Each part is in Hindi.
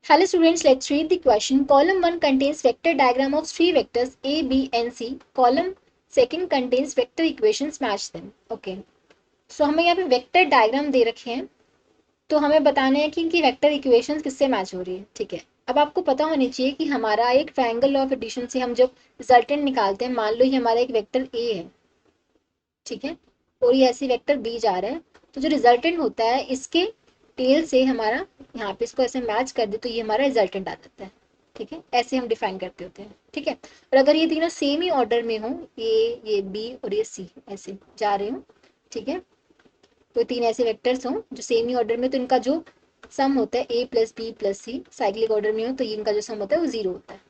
Hello students, let's read the question. Column 1 contains vector diagram of three vectors A, B and C. Column 2 contains vector equations, match them. Okay. So हमें यहाँ पे वेक्टर डायग्राम दे रखे हैं, तो हमें बताना है कि इनकी वेक्टर इक्वेशंस किससे मैच हो रही है. ठीक है, अब आपको पता होनी चाहिए कि हमारा एक ट्रायंगल लॉ ऑफ एडिशन से हम जब रिजल्टेंट निकालते हैं, मान लो ये हमारा एक वेक्टर ए है, ठीक है, और ये ऐसे वेक्टर बी जा रहा है, तो जो रिजल्टेंट होता है इसके टेल से हमारा यहाँ पे इसको ऐसे मैच कर दे तो ये हमारा रिजल्टेंट आ जाता है. ठीक है, ऐसे हम डिफाइन करते होते हैं. ठीक है, और अगर ये तीनों सेम ही ऑर्डर में हो, ये बी और ये सी ऐसे जा रहे हो, ठीक है, तो तीन ऐसे वेक्टर्स हों जो सेम ही ऑर्डर में, तो इनका जो सम होता है A plus B plus C, cyclic order में हो तो इनका जो सम होता है वो जीरो होता है.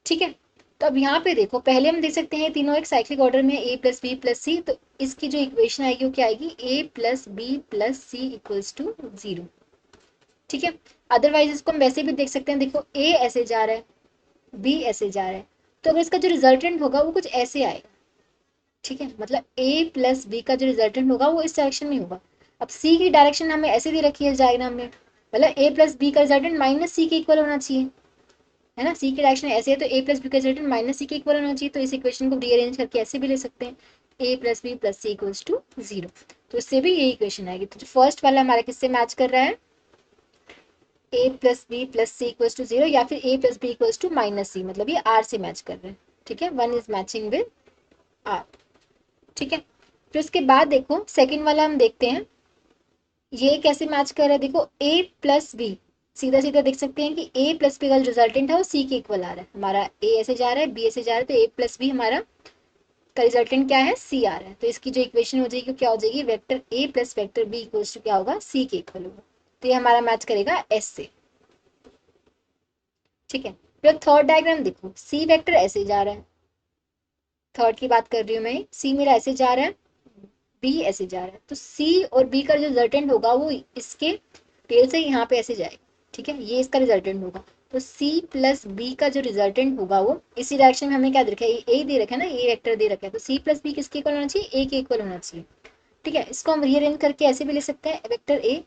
ठीक है, तो अब यहाँ पे देखो, पहले हम देख सकते हैं तीनों एक साइक्लिक ऑर्डर में A plus B plus C, तो इसकी जो इक्वेशन आएगी वो क्या आएगी, A plus B plus C equals to zero. ठीक है, अदरवाइज इसको हम वैसे भी देख सकते हैं, देखो ए ऐसे जा रहा है, बी ऐसे जा रहा है, तो अगर इसका जो रिजल्टेंट होगा वो कुछ ऐसे आएगा. ठीक है, मतलब ए प्लस बी का जो रिजल्टेंट होगा वो इस डायरेक्शन में होगा. अब सी की डायरेक्शन हमें ऐसे दे रखी है इस डायग्राम में, मतलब ए प्लस बी का रिजल्टेंट माइनस सी के इक्वल होना चाहिए, है ना. सी की डायरेक्शन ऐसे है तो ए प्लस बी का रिजल्टेंट माइनस सी के इक्वल होना चाहिए, तो इस इक्वेशन को रीअरेंज करके ऐसे भी ले सकते हैं, A plus B plus C equals to zero. तो इससे भी ये इक्वेशन आएगी. तो जो फर्स्ट वाला हमारा किससे मैच कर रहा है, A plus B plus C equals to zero, या फिर A plus B equals to minus C, मतलब ये आर से मैच कर रहे हैं. ठीक है, one is matching with R. ठीक है, फिर उसके बाद देखो सेकंड वाला हम देखते हैं, ये कैसे मैच कर रहा है. देखो a प्लस बी, सीधा सीधा देख सकते हैं कि a प्लस बी का जो रिजल्टेंट है वो c के इक्वल आ रहा है. हमारा a ऐसे जा रहा है, b ऐसे जा रहा है, तो a प्लस बी हमारा का रिजल्टेंट क्या है, c आ रहा है. तो इसकी जो इक्वेशन हो जाएगी क्या हो जाएगी, vector a plus vector b equals to क्या होगा, c के इक्वल होगा. तो ये हमारा मैच करेगा s से. ठीक है, फिर थर्ड डायग्राम देखो, c वेक्टर ऐसे जा रहा है, थर्ड की बात कर रही हूँ मैं, c मेरा ऐसे जा रहा है, बी ऐसे जा रहा है, तो सी और बी का जो रिजल्टेंट होगा वो इसके टेल से यहाँ पे ऐसे जाएगा. ठीक है, ये इसका रिजल्टेंट होगा. तो सी प्लस बी का जो रिजल्टेंट होगा वो इसी डायरेक्शन में हमें क्या दे रखा है, ए दे रखा है ना, ए वेक्टर दे रखा है, तो सी प्लस बी किसके इक्वल होना चाहिए, ए के इक्वल होना चाहिए. ठीक है, इसको हम रीअरेंज करके ऐसे भी ले सकते हैं, vector A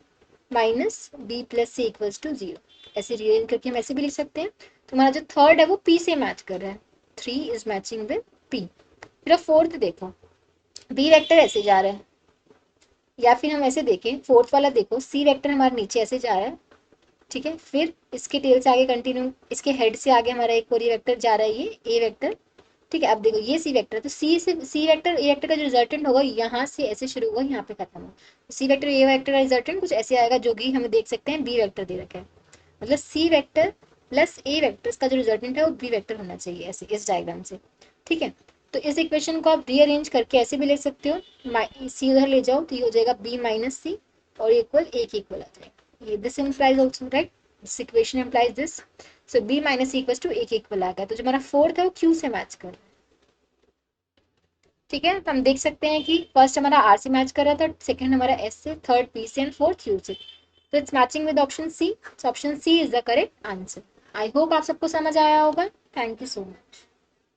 minus B plus C equals to zero, ऐसे रीअरेंज करके हम ऐसे भी लिख सकते हैं. तो हमारा जो थर्ड है वो पी से मैच कर रहा है, three is matching with P. फिर फोर्थ देखो, बी वेक्टर ऐसे जा रहा है, या फिर हम ऐसे देखें, फोर्थ वाला देखो, सी वेक्टर हमारे नीचे ऐसे जा रहा है. ठीक है, फिर इसके टेल से आगे कंटिन्यू, इसके हेड से आगे हमारा एक और ये वेक्टर जा रहा है, ये ए वेक्टर. ठीक है, अब देखो ये सी वेक्टर, तो सी से सी वेक्टर ए वेक्टर का जो रिजल्टेंट होगा यहाँ से ऐसे शुरू होगा, यहाँ पे खत्म होगा. सी वेक्टर ए वेक्टर का रिजल्टेंट कुछ ऐसे आएगा, जो कि हमें देख सकते हैं बी वेक्टर दे रखा है, मतलब सी वेक्टर प्लस ए वेक्टर का जो रिजल्टेंट है वो बी वेक्टर होना चाहिए, ऐसे इस डायग्राम से. ठीक है, तो इस इक्वेशन को आप रीअरेंज करके ऐसे भी लिख सकते हो, सी उधर ले जाओ तो ये हो जाएगा बी माइनस सी, और इक्वल ए के इक्वल आ जाएगा. ये this implies also, right, this equation implies this. So B minus C equal to A के इक्वल आ गया. तो जो हमारा फोर्थ है वो क्यू से मैच कर रहा है. ठीक है, तो हम देख सकते हैं कि फर्स्ट हमारा आर से मैच कर रहा था, सेकंड हमारा एस से, थर्ड पी से एंड फोर्थ क्यू से. तो it's matching with option C. So option C is the correct answer. I hope आप सबको समझ आया होगा. Thank you so much.